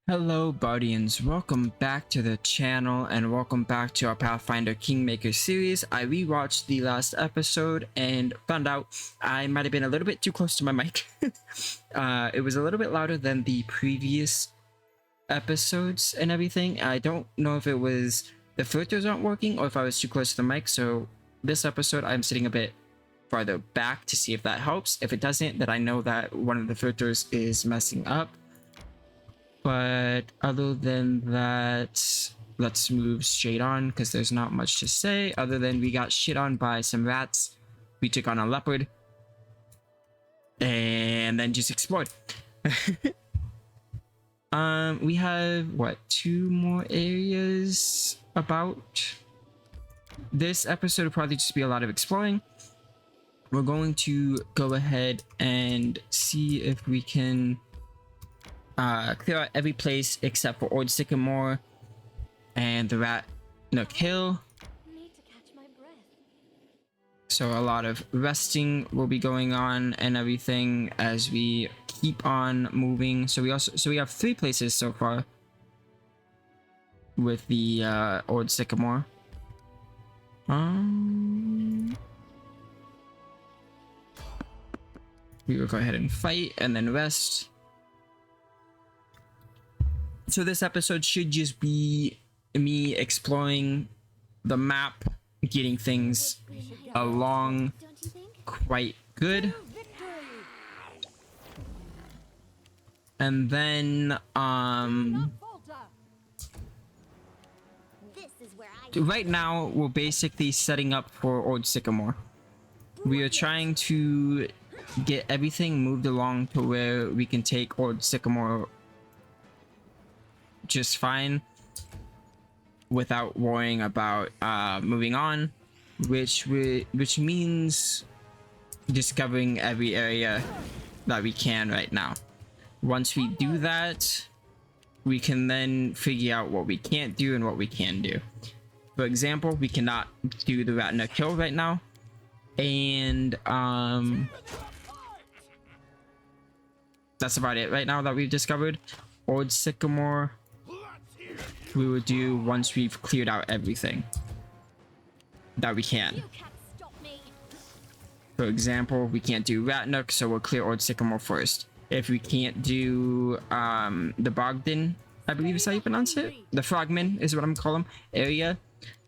Hello Guardians, welcome back to the channel and welcome back to our Pathfinder Kingmaker series. I rewatched the last episode and found out I might have been a little bit too close to my mic. It was a little bit louder than the previous episodes and everything. I don't know if it was the filters aren't working or if I was too close to the mic, so this episode I'm sitting a bit farther back to see if that helps. If it doesn't, then I know that one of the filters is messing up. But other than that, let's move straight on because there's not much to say other than we got shit on by some rats. We took on a leopard and then just explored. We have what, 2 more areas about. This episode will probably just be a lot of exploring. We're going to go ahead and see if we can clear out every place except for Old Sycamore and the Rat Nook Hill. Need to catch my breath. So a lot of resting will be going on and everything as we keep on moving. So we have 3 places so far with the Old Sycamore. We will go ahead and fight and then rest. So this episode should just be me exploring the map, getting things along quite good. And then right now we're basically setting up for Old Sycamore. We are trying to get everything moved along to where we can take Old Sycamore just fine without worrying about moving on, which means discovering every area that we can right now. Once we do that, we can then figure out what we can't do and what we can do. For example, we cannot do the Rat Nook Hill right now, and that's about it right now that we've discovered. Old Sycamore we will do once we've cleared out everything that we can. For example, we can't do Rat Nook, so we'll clear Old Sycamore first. If we can't do the Bogdan, I believe is how you pronounce it, the Frogman is what I'm calling them, area,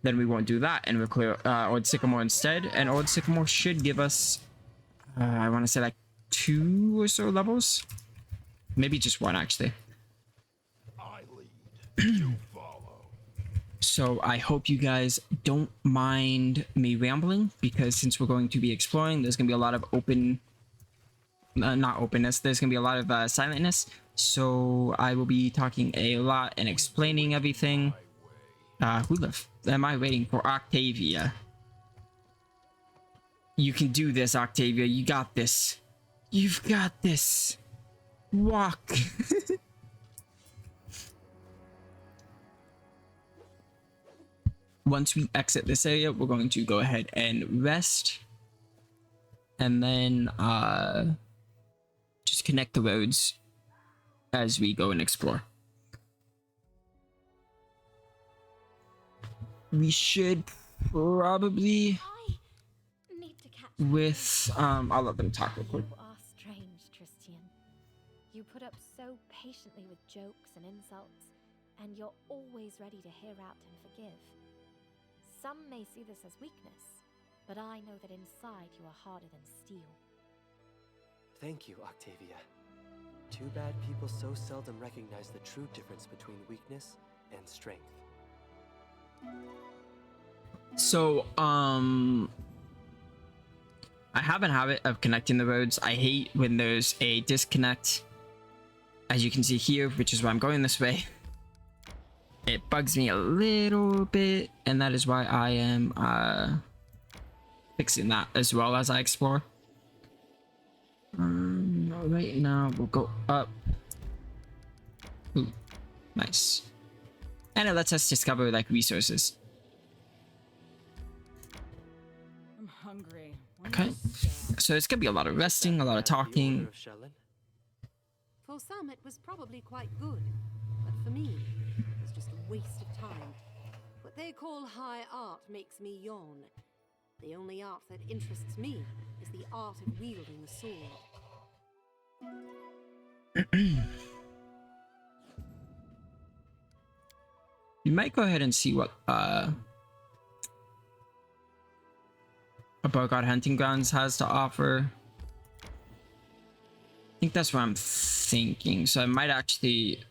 then we won't do that and we'll clear Old Sycamore instead. And Old Sycamore should give us I want to say like 2 or so levels, maybe just 1 actually. So I hope you guys don't mind me rambling, because since we're going to be exploring, there's gonna be a lot of not openness, there's gonna be a lot of silentness, so I will be talking a lot and explaining everything. Who am I waiting for? Octavia. You can do this, Octavia. You got this. You've got this. Walk. Once we exit this area, we're going to go ahead and rest and then just connect the roads as we go and explore. We should probably with I'll let them talk real quick. You are strange, Tristian. You put up so patiently with jokes and insults, and you're always ready to hear out and forgive. Some may see this as weakness, but I know that inside you are harder than steel. Thank you, Octavia. Too bad people so seldom recognize the true difference between weakness and strength. So, I have a habit of connecting the roads. I hate when there's a disconnect, as you can see here, which is why I'm going this way. It bugs me a little bit, and that is why I am fixing that as well as I explore. Right now we'll go up. Ooh, nice. And it lets us discover like resources. I'm hungry. Okay, so it's gonna be a lot of resting, a lot of talking. For some, it was probably quite good. But for me. It's just a waste of time. What they call high art makes me yawn. The only art that interests me is the art of wielding a sword. We might go ahead and see what a boggard hunting grounds has to offer. I think that's what I'm thinking. So I might actually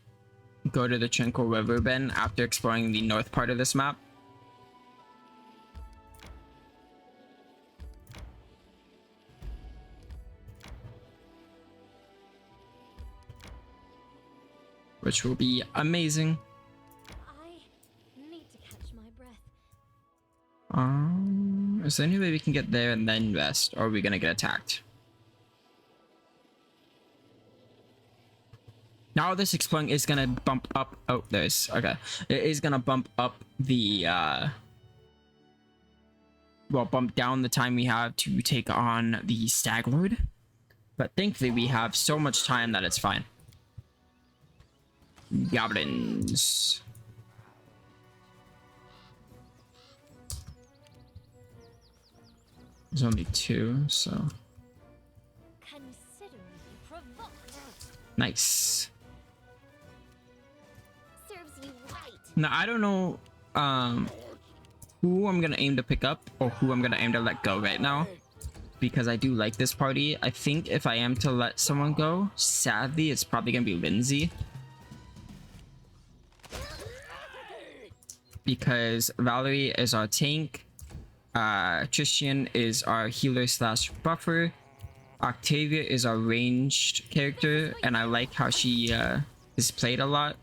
go to the Tranquil River Bend after exploring the north part of this map. Which will be amazing. I need to catch my breath. Is there any way we can get there and then rest, or are we gonna get attacked? Now this exploring is gonna bump up. Oh, there's okay. It is gonna bump up the well, bump down the time we have to take on the Stag Lord. But thankfully we have so much time that it's fine. Goblins. There's only 2, so Consider me provoked. nice. Serves you right. Now I don't know who I'm gonna aim to pick up or who I'm gonna aim to let go right now, because I do like this party. I think if I am to let someone go, sadly it's probably gonna be Lindsay, because Valerie is our tank, Tristan is our healer slash buffer, Octavia is our ranged character, and I like how she is played a lot.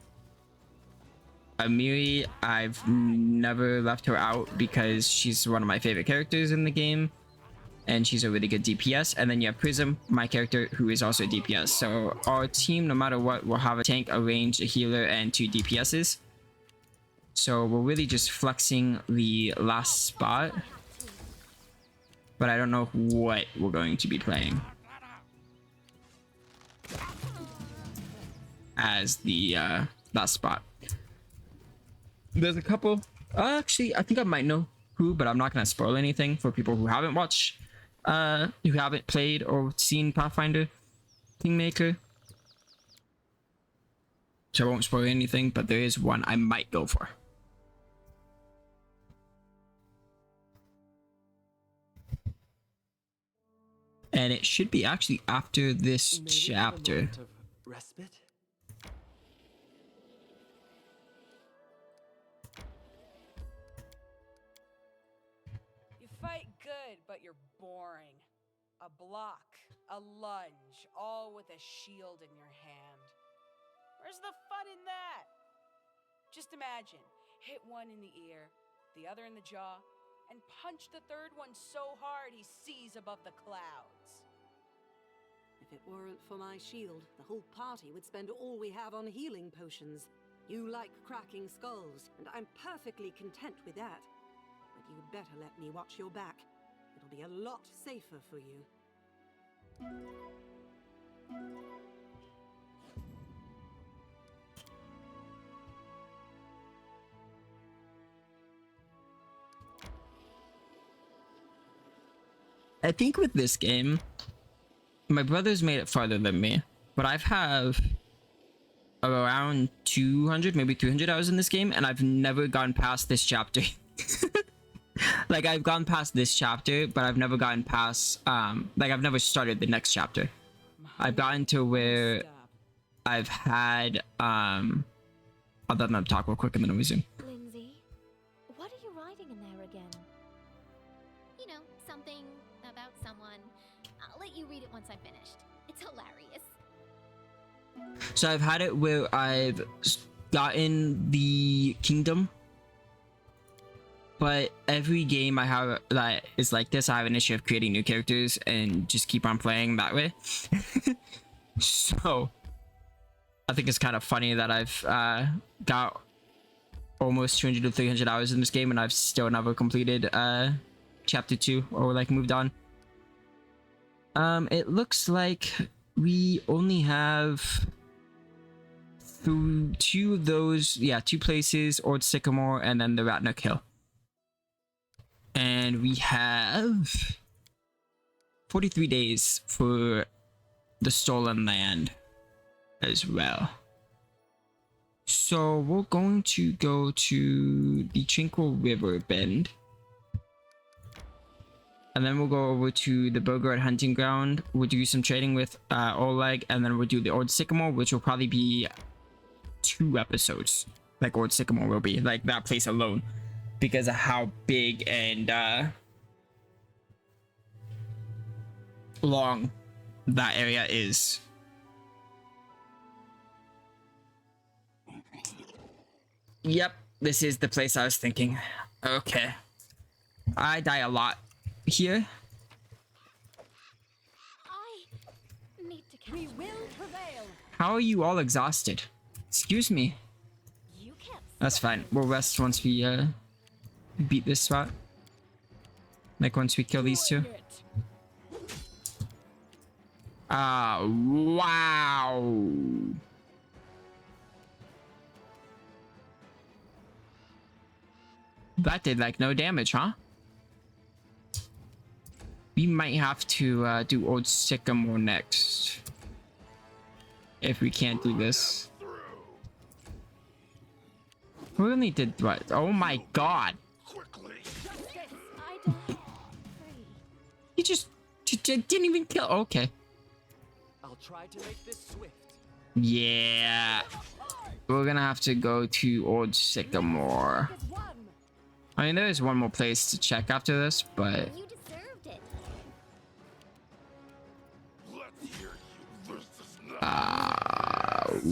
Amiri, I've never left her out because she's one of my favorite characters in the game, and she's a really good DPS. And then you have Prism, my character, who is also a DPS. So our team, no matter what, will have a tank, a range, a healer, and 2 DPSs. So we're really just flexing the last spot, but I don't know what we're going to be playing as the last spot. There's a couple, actually I think I might know who, but I'm not gonna spoil anything for people who haven't watched, who haven't played or seen Pathfinder Kingmaker. So I won't spoil anything, but there is one I might go for. And it should be actually after this Maybe chapter. a moment of respite? You fight good, but you're boring. A block, a lunge, all with a shield in your hand. Where's the fun in that? Just imagine, hit one in the ear, the other in the jaw, and punch the third one so hard he sees above the clouds. If it weren't for my shield, the whole party would spend all we have on healing potions. You like cracking skulls, and I'm perfectly content with that. But you'd better let me watch your back. It'll be a lot safer for you. I think with this game, my brother's made it farther than me, but I've have around 200, maybe 300 hours in this game, and I've never gone past this chapter. Like, I've gone past this chapter, but I've never gotten past, like, I've never started the next chapter. I've gotten to where I've had, I'll let them talk real quick and then I'll resume. Lindsay, what are you writing in there again? You know, something about someone. I'll let you read it once I'm finished. It's hilarious. So I've had it where I've gotten the kingdom, but every game I have that is like this, I have an issue of creating new characters and just keep on playing that way. So I think it's kind of funny that I've got almost 200 to 300 hours in this game and I've still never completed chapter 2 or like moved on. It looks like we only have through two of those, yeah, two places, Old Sycamore and then the Ratnook Hill. And we have 43 days for the stolen land as well. So we're going to go to the Tranquil River Bend. And then we'll go over to the boggard hunting ground. We'll do some trading with Oleg, and then we'll do the Old Sycamore, which will probably be 2 episodes. Like Old Sycamore will be, like that place alone, because of how big and long that area is. Yep, this is the place I was thinking. Okay. I die a lot here. I need to catch We will prevail. How are you all exhausted? Excuse me. you. Can't. That's fine. We'll rest once we beat this spot. Like once we kill these two. Wow. That did like no damage, huh? We might have to do Old Sycamore next. If we can't do this. We only did what? Oh my god. I don't free. He just didn't even kill. Okay. I'll try to make this swift. Yeah. We're gonna have to go to Old Sycamore. It's one. I mean, there is one more place to check after this, but You deserved it.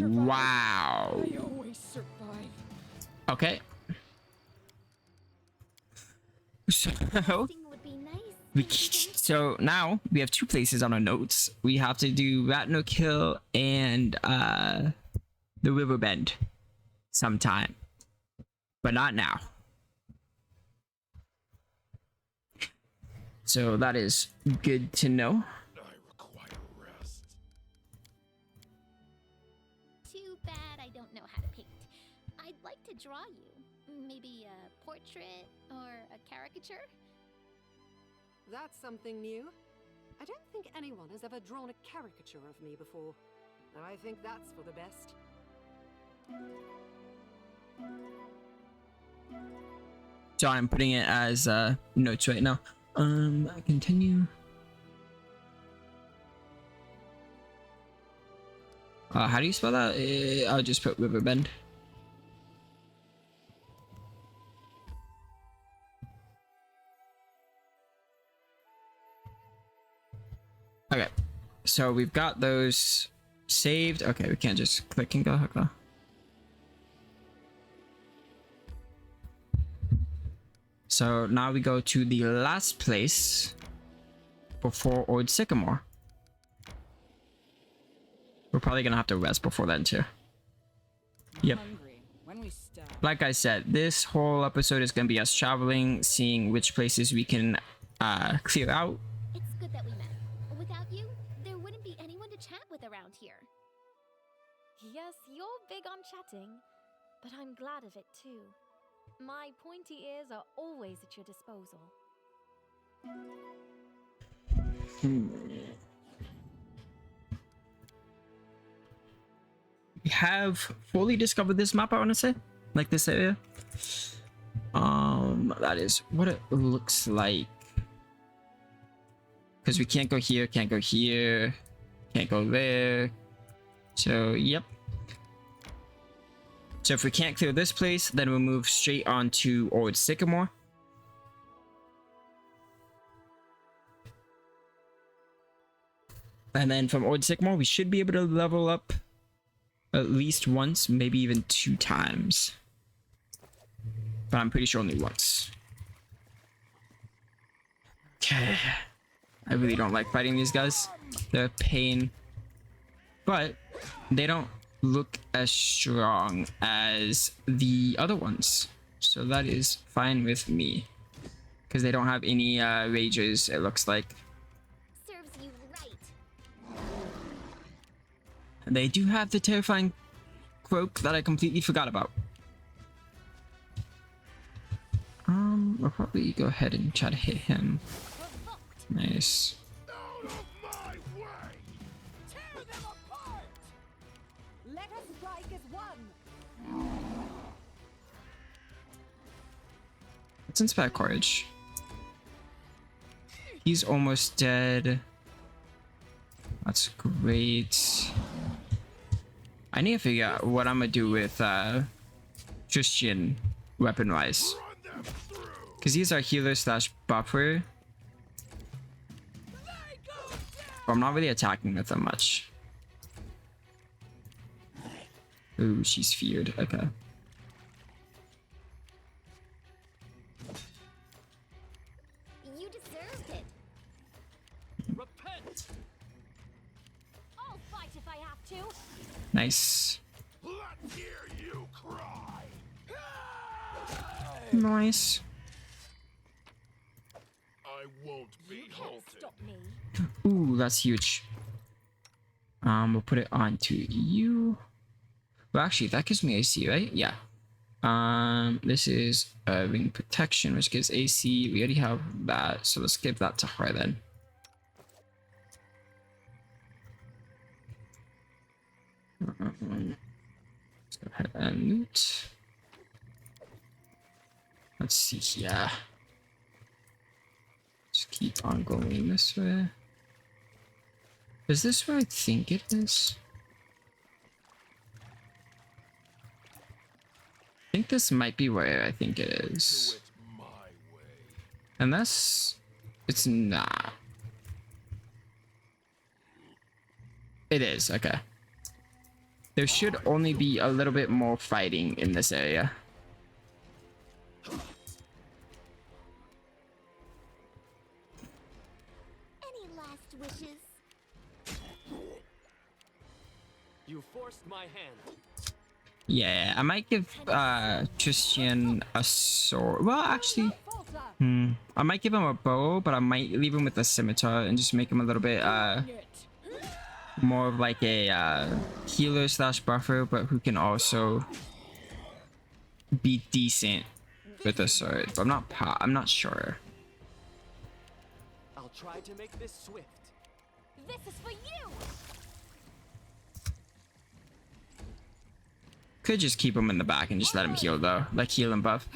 wow. I always survive. Okay. So, Thing would be nice. so now we have 2 places on our notes. We have to do Ratnook Hill and the River Bend sometime, but not now. So that is good to know. I require rest. Too bad I don't know how to paint. I'd like to draw you. Maybe a portrait or a caricature? That's something new. I don't think anyone has ever drawn a caricature of me before. And I think that's for the best. So I'm putting it as notes right now. I continue. How do you spell that? I'll just put River Bend. Okay, so we've got those saved. Okay, we can't just click and go. Okay. So now we go to the last place before Old Sycamore. We're probably gonna have to rest before then too. Yep. Hungry. When we stop. Like I said, this whole episode is gonna be us traveling, seeing which places we can clear out. It's good that we met. Without you, there wouldn't be anyone to chat with around here. Yes, you're big on chatting, but I'm glad of it too. My pointy ears are always at your disposal. We have fully discovered this map, I want to say, like this area. That is what it looks like. Because we can't go here, can't go here, can't go there. So, yep. So if we can't clear this place, then we'll move straight on to Old Sycamore. And then from Old Sycamore, we should be able to level up at least once, maybe even 2 times. But I'm pretty sure only once. Okay. I really don't like fighting these guys. They're a pain. But they don't look as strong as the other ones. So that is fine with me. Because they don't have any rages, it looks like. Serves you right. They do have the terrifying croak that I completely forgot about. We'll probably go ahead and try to hit him. Nice. Out of my way! Tear them apart! Let us strike as one! Let's inspire courage. He's almost dead. That's great. I need to figure out what I'm gonna do with Christian weapon-wise. Run them through! Because he's our healer slash buffer. But I'm not really attacking with them much. Ooh, she's feared. Okay. You deserved it. Repent! I'll fight if I have to. Nice. Let's hear you cry! Nice. I won't be You can't halted. stop me. Ooh, that's huge. We'll put it onto you. Well, actually, that gives me AC, right? Yeah. This is ring protection, which gives AC. We already have that, so let's give that to her then. Let's go ahead and loot. Let's see here. Just keep on going this way. Is this where I think it is? I think this might be where I think it Do is. it my way. Unless it's not. It is, okay. There should only be a little bit more fighting in this area. Any last wishes? You forced my hand. Yeah, I might give Christian a sword. Well, actually, I might give him a bow, but I might leave him with a scimitar and just make him a little bit more of like a healer slash buffer, but who can also be decent with a sword. But I'm not sure. I'll try to make this swift. This is for you. Could just keep him in the back and just let him heal though, like heal and buff.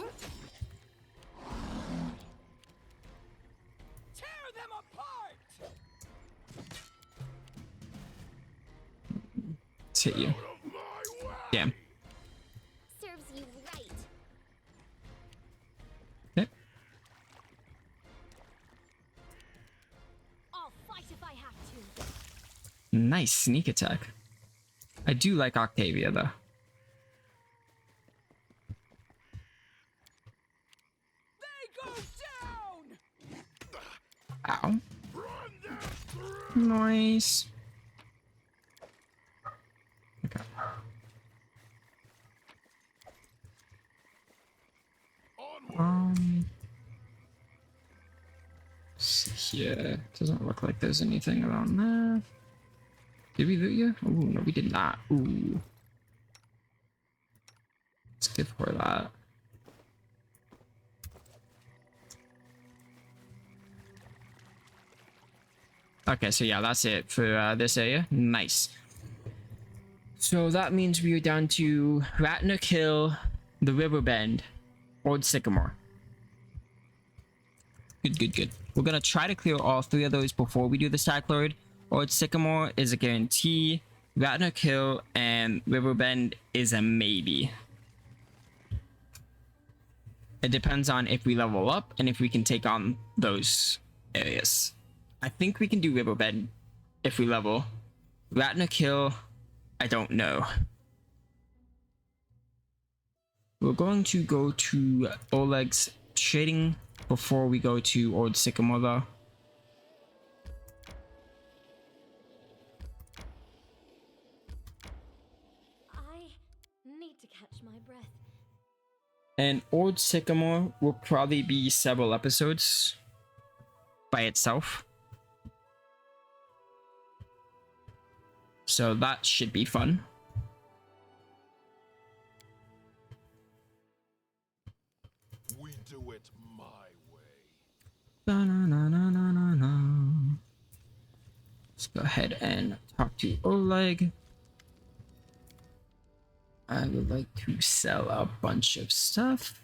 Tear them apart! Let's hit you. Out of my way! Damn. Serves you right. Yep. I'll fight if I have to. Nice sneak attack. I do like Octavia though. They go down! Ow. Run them through! Nice. Okay. Onward! See here. Doesn't look like there's anything around there. Did we loot you? Oh no, we did not. Ooh. Let's give her that. Okay, so yeah, that's it for this area. Nice. So that means we are down to Ratner Hill, the River Bend, Old Sycamore. Good. We're gonna try to clear all three of those before we do the Stack Lord. Old Sycamore is a guarantee. Ratner Hill and River Bend is a maybe. It depends on if we level up and if we can take on those areas. I think we can do River Bend if we level. Ratner Hill, I don't know. We're going to go to Oleg's trading before we go to Old Sycamore though. I need to catch my breath. And Old Sycamore will probably be several episodes by itself. So that should be fun. do it my way. Ba-na-na-na-na-na-na. Let's go ahead and talk to Oleg. I would like to sell a bunch of stuff.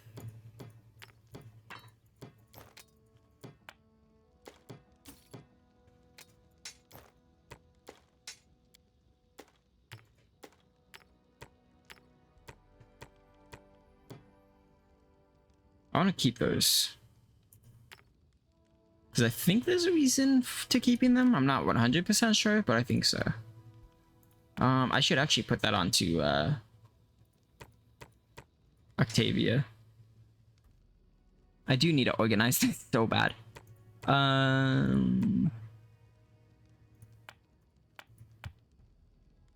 I want to keep those. Because I think there's a reason to keeping them. I'm not 100% sure, but I think so. I should actually put that onto Octavia. I do need to organize this so bad.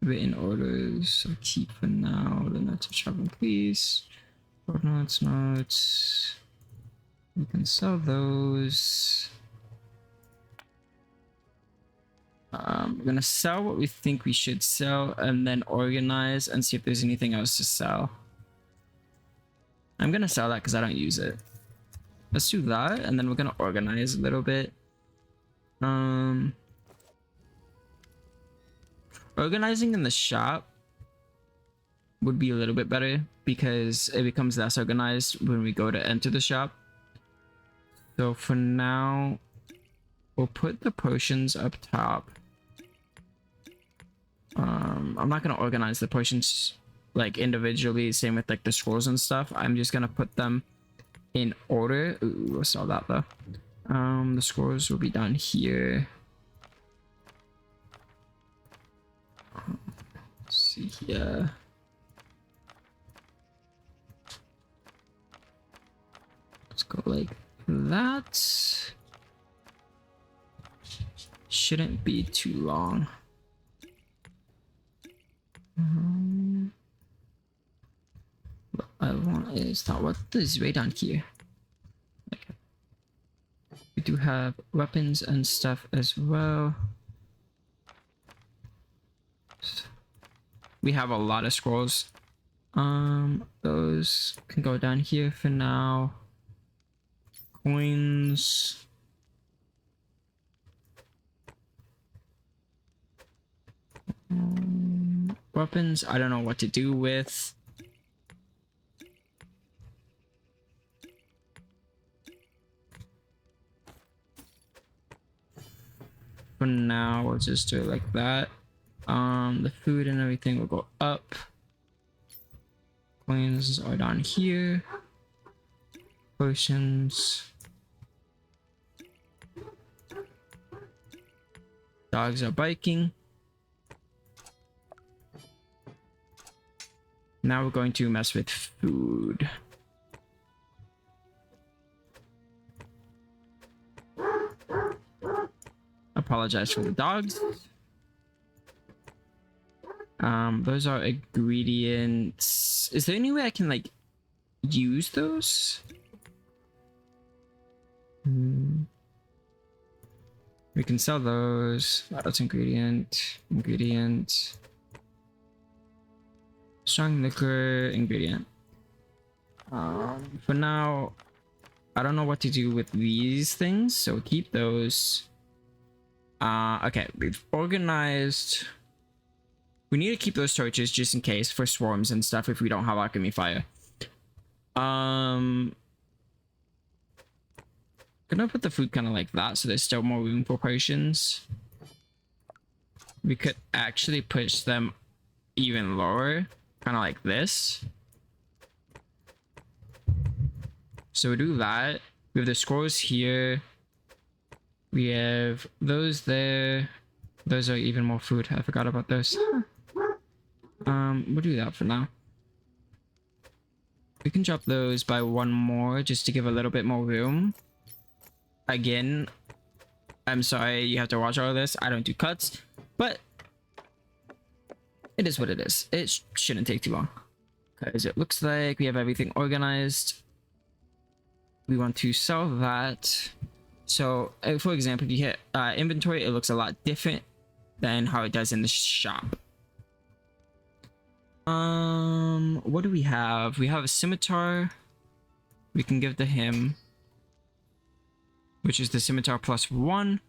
Written orders, I'll keep for now. The notes of shopping, please. Notes. We can sell those. We're gonna sell what we think we should sell and then organize and see if there's anything else to sell. I'm gonna sell that because I don't use it. Let's do that and then we're gonna organize a little bit. Organizing in the shop would be a little bit better because it becomes less organized when we go to enter the shop. So for now, we'll put the potions up top. I'm not gonna organize the potions like individually, same with like the scrolls and stuff. I'm just gonna put them in order. Ooh, we'll sell that though. The scrolls will be down here. Let's see here. Let's go like that. Shouldn't be too long. What I want is not what is way down here. Okay. We do have weapons and stuff as well. We have a lot of scrolls. Those can go down here for now. Coins. Weapons, I don't know what to do with. For now, we'll just do it like that. The food and everything will go up. Coins are down here. Potions. Dogs are biking. Now we're going to mess with food. Apologize for the dogs. Those are ingredients. Is there any way I can like use those? We can sell those. That's ingredient. Strong liquor ingredient. For now, I don't know what to do with these things, so keep those. Okay, we've organized. We need to keep those torches just in case for swarms and stuff if we don't have alchemy fire. Gonna put the food kind of like that so there's still more room for potions. We could actually push them even lower, kind of like this. So we do that. We have the scrolls here. We have those there. Those are even more food. I forgot about those. We'll do that for now. We can drop those by one more just to give a little bit more room. Again, I'm sorry you have to watch all of this. I don't do cuts, but it is what it is. It shouldn't take too long because it looks like we have everything organized. We want to sell that. So for example, if you hit inventory, it looks a lot different than how it does in the shop. What do we have? We have a scimitar. we can give to him, which is the scimitar +1.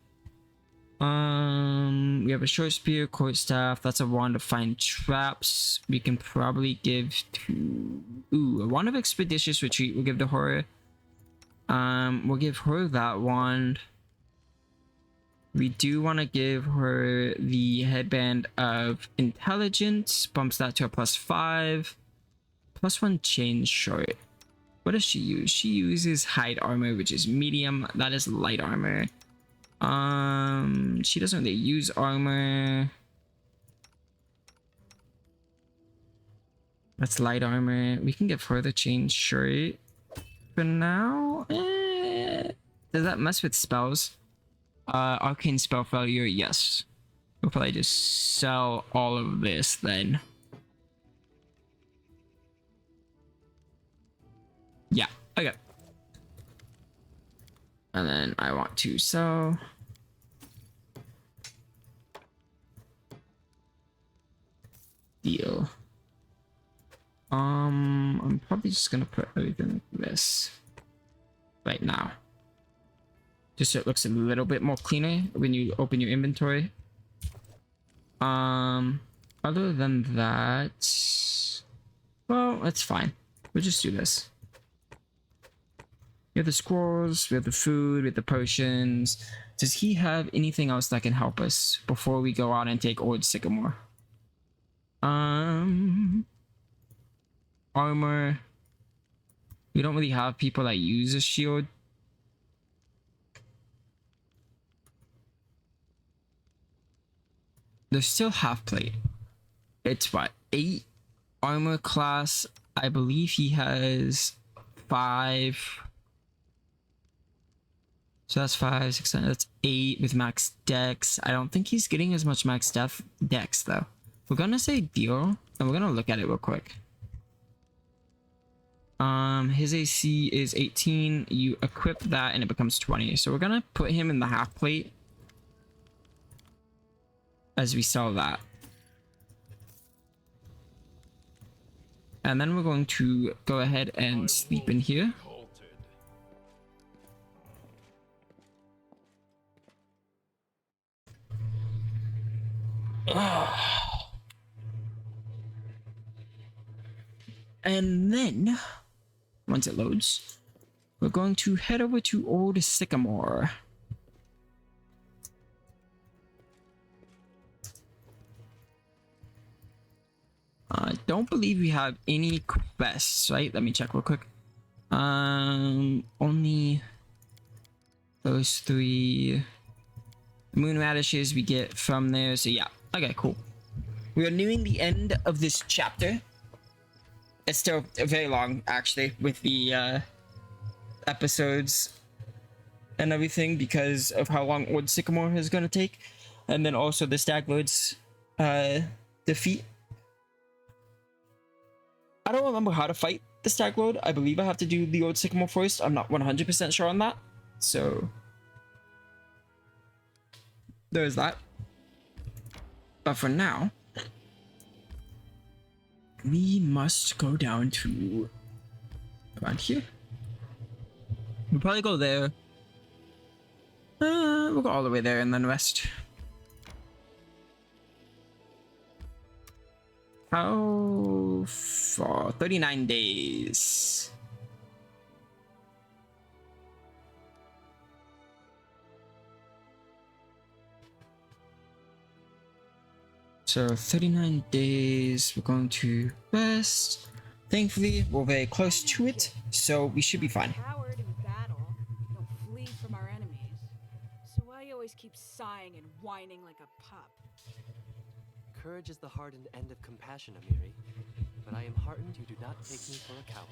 We have a short spear, court staff. That's a wand to find traps. We can probably give to a wand of expeditious retreat. We'll give to her. We'll give her that wand. We do want to give her the headband of intelligence. Bumps that to a +5. +1 chain short. What does she use? She uses hide armor, which is medium. That is light armor. She doesn't really use armor. That's light armor. We can give her the chain shirt for now. Does that mess with spells? Arcane spell failure, yes. We'll probably just sell all of this then. Yeah, okay. And then I want to sell. Deal. I'm probably just gonna put everything like this right now. Just so it looks a little bit more cleaner when you open your inventory. Other than that, well, that's fine. We'll just do this. We have the scrolls, we have the food, we have the potions. Does he have anything else that can help us before we go out and take Old Sycamore? Armor. We don't really have people that use a shield. There's still half plate. It's what, 8 armor class. I believe he has 5. So that's 5, 6, 7, that's 8 with max dex. I don't think he's getting as much max dex though. We're gonna say deal, and we're gonna look at it real quick. His AC is 18. You equip that and it becomes 20. So we're gonna put him in the half plate as we sell that. And then we're going to go ahead and sleep in here. And then, once it loads, we're going to head over to Old Sycamore. I don't believe we have any quests, right? Let me check real quick. Only those 3 moon radishes we get from there. So yeah, okay, cool. We are nearing the end of this chapter. It's still very long, actually, with the episodes and everything because of how long Old Sycamore is going to take. And then also the Staglord's defeat. I don't remember how to fight the Staglord. I believe I have to do the Old Sycamore first. I'm not 100% sure on that. So there's that. But for now, we must go down to around here. We'll probably go there. We'll go all the way there and then rest. How far? 39 days. So 39 days, we're going to rest. Thankfully, we're very close to it, so we should be fine. Coward in battle, don't flee from our enemies. So why you always keep sighing and whining like a pup? Courage is the hardened end of compassion, Amiri. But I am heartened you do not take me for a coward.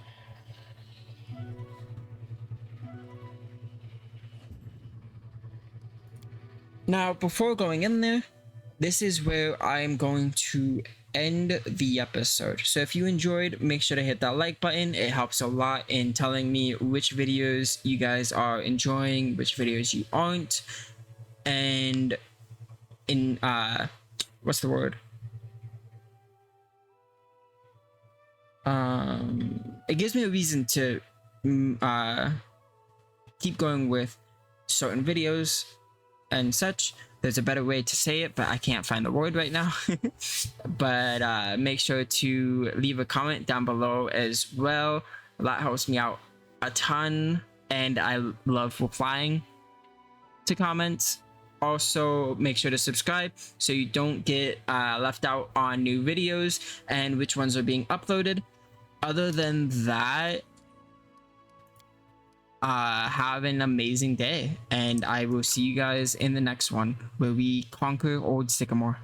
Now, before going in there, this is where I'm going to end the episode. So if you enjoyed, make sure to hit that like button. It helps a lot in telling me which videos you guys are enjoying, which videos you aren't. And in, what's the word? It gives me a reason to keep going with certain videos and such. There's a better way to say it, but I can't find the word right now. But make sure to leave a comment down below as well. That helps me out a ton, and I love replying to comments. Also, make sure to subscribe so you don't get left out on new videos and which ones are being uploaded. Other than that, have an amazing day, and I will see you guys in the next one where we conquer Old Sycamore.